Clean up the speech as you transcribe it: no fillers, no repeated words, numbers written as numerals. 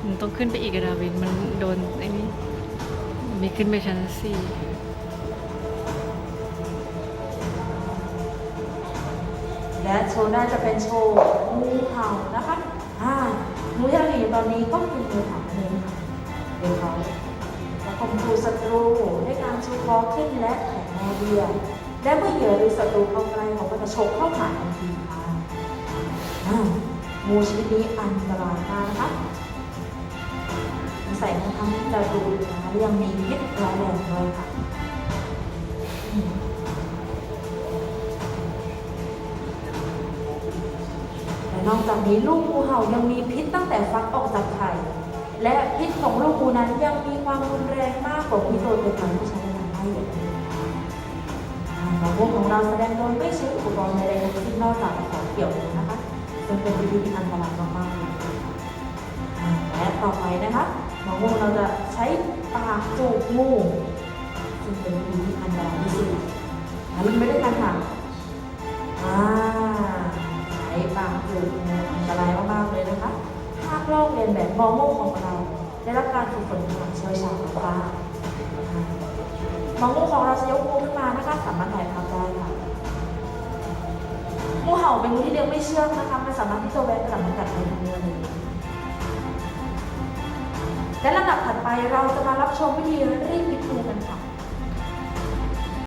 มันต้องขึ้นไปอีกอะดาวินมันโดนไอ้นี่มีขึ้นไปชั้น4และโชว์น่าจะเป็นโชว์งูเห่านะคะงูที่เราเห็นอยู่ตอนนี้ก็คืองูเห่านั่นเองค่ะเดี๋ยวเขาจะข่มขู่ศัตรูด้วยการชูคอขึ้นและแผ่แม่เบี้ยและเมื่อเหยื่อหรือศัตรูเข้าใกล้เขาก็จะฉกเข้าหาทันทีค่ะงูชนิดนี้อันตรายมากนะคะใส่ทั้งดาดูนะยังมีพิษร้ายแรงด้วยค่ะและนอกจากนี้ลูกงูเห่ายังมีพิษตั้งแต่ฟักออกจากไข่และพิษของลูกงูนั้นยังมีความรุนแรงมากกว่าพิษโดยเป็นการที่ใช้ในทางให้หมอพวกของเราแสดงโดยไม่ใช้อุปกรณ์ใดๆทั้งสิ้นนอกจากของเกี่ยวเลยนะคะซึ่งเป็นวิธีที่อันตรายมากๆเลยและต่อไปนะคะหมองูเราจะใช้ปากจูบงูซึ่งเป็นวิธีที่อันตรายที่สุดลิ้นไม่ได้กันค่ะใช้ปากจูบงูอันตรายมากๆเลยนะคะหากลอกเรียนแบบหมองูของเราได้รับการฝึกฝนอย่างเชี่ยวชาญนะคะหมองูของเราจะยกงูขึ้นมานะคะสามารถถ่ายภาพได้ค่ะงูเห่าเป็นงูที่เลี้ยงไม่เชื่องนะคะมันสามารถที่จะแหวกกลับมากัดในทุกเมื่อเลยและลำดับถัดไปเราจะมารับชมวิธีรีดพิษงูกันค่ะ